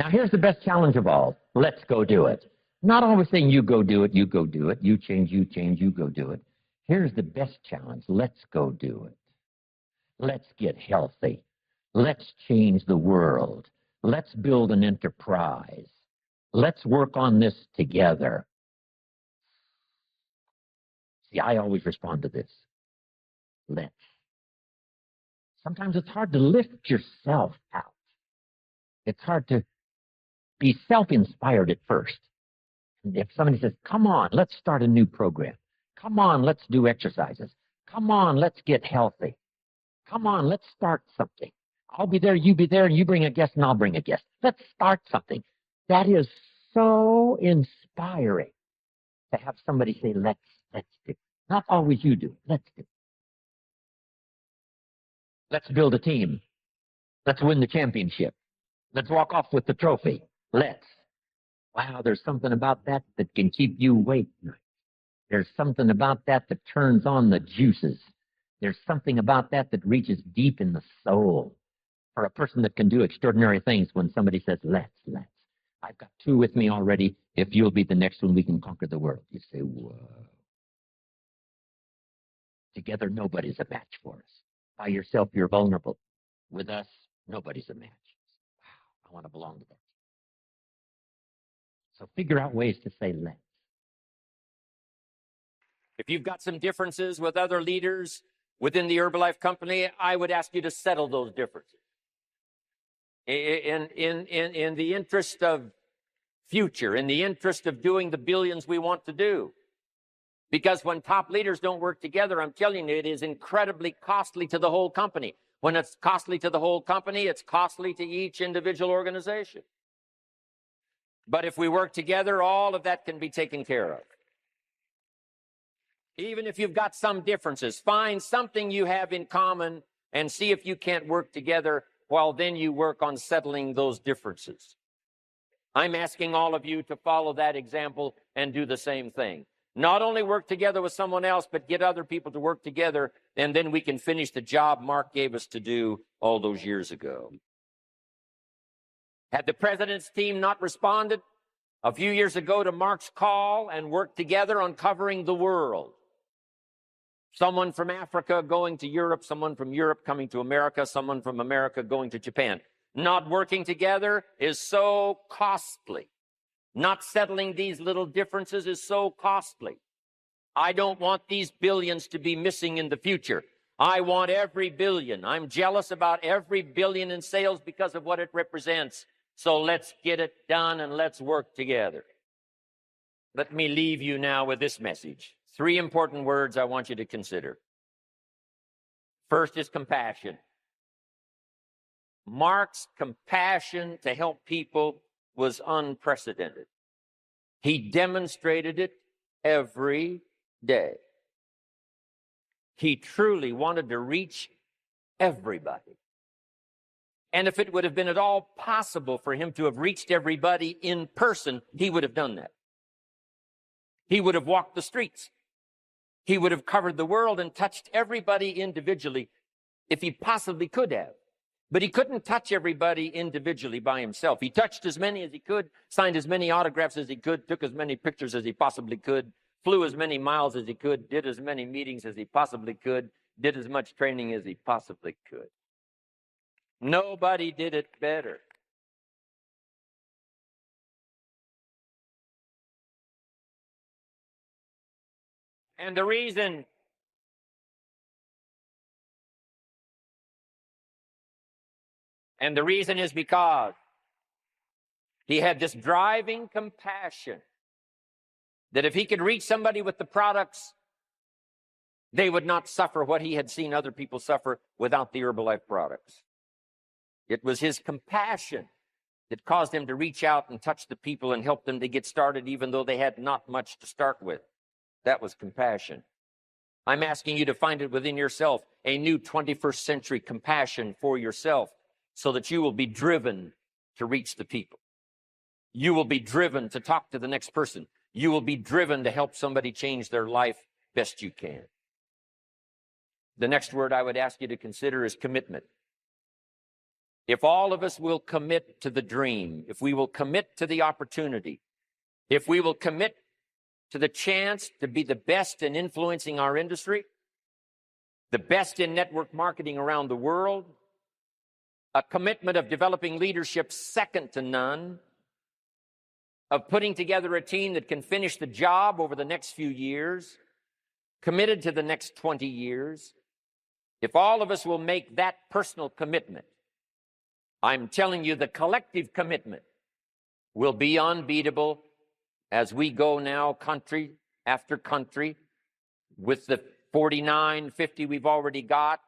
Now, here's the best challenge of all. Let's go do it. Not always saying you go do it, you go do it. You change, you go do it. Here's the best challenge. Let's go do it. Let's get healthy. Let's change the world. Let's build an enterprise. Let's work on this together. See, I always respond to this. Let's. Sometimes it's hard to lift yourself out. It's hard to be self-inspired at first. And if somebody says, come on, let's start a new program. Come on, let's do exercises. Come on, let's get healthy. Come on, let's start something. I'll be there, you be there, and you bring a guest, and I'll bring a guest. Let's start something. That is so inspiring to have somebody say, let's do. Not always you do. Let's do. Let's build a team. Let's win the championship. Let's walk off with the trophy. Let's. Wow, there's something about that that can keep you awake at night. There's something about that that turns on the juices. There's something about that that reaches deep in the soul. For a person that can do extraordinary things when somebody says, let's. I've got two with me already. If you'll be the next one, we can conquer the world. You say, whoa. Together, nobody's a match for us. By yourself, you're vulnerable. With us, nobody's a match. Wow, I want to belong to that. So figure out ways to say let's. If you've got some differences with other leaders within the Herbalife company, I would ask you to settle those differences. In the interest of future, in the interest of doing the billions we want to do. Because when top leaders don't work together, I'm telling you, it is incredibly costly to the whole company. When it's costly to the whole company, it's costly to each individual organization. But if we work together, all of that can be taken care of. Even if you've got some differences, find something you have in common and see if you can't work together while then you work on settling those differences. I'm asking all of you to follow that example and do the same thing. Not only work together with someone else, but get other people to work together, and then we can finish the job Mark gave us to do all those years ago. Had the president's team not responded a few years ago to Mark's call and worked together on covering the world, someone from Africa going to Europe, someone from Europe coming to America, someone from America going to Japan. Not working together is so costly. Not settling these little differences is so costly. I don't want these billions to be missing in the future. I want every billion. I'm jealous about every billion in sales because of what it represents. So let's get it done and let's work together. Let me leave you now with this message. 3 important words I want you to consider. First is compassion. Mark's compassion to help people was unprecedented. He demonstrated it every day. He truly wanted to reach everybody. And if it would have been at all possible for him to have reached everybody in person, he would have done that. He would have walked the streets. He would have covered the world and touched everybody individually if he possibly could have. But he couldn't touch everybody individually by himself. He touched as many as he could, signed as many autographs as he could, took as many pictures as he possibly could, flew as many miles as he could, did as many meetings as he possibly could, did as much training as he possibly could. Nobody did it better. And the reason is because he had this driving compassion that if he could reach somebody with the products, they would not suffer what he had seen other people suffer without the Herbalife products. It was his compassion that caused him to reach out and touch the people and help them to get started, even though they had not much to start with. That was compassion. I'm asking you to find it within yourself, a new 21st century compassion for yourself, so that you will be driven to reach the people. You will be driven to talk to the next person. You will be driven to help somebody change their life best you can. The next word I would ask you to consider is commitment. if all of us will commit to the dream, if we will commit to the opportunity, if we will commit to the chance to be the best in influencing our industry, the best in network marketing around the world, a commitment of developing leadership second to none, of putting together a team that can finish the job over the next few years, committed to the next 20 years, if all of us will make that personal commitment, I'm telling you the collective commitment will be unbeatable as we go now country after country with the 49, 50 we've already got,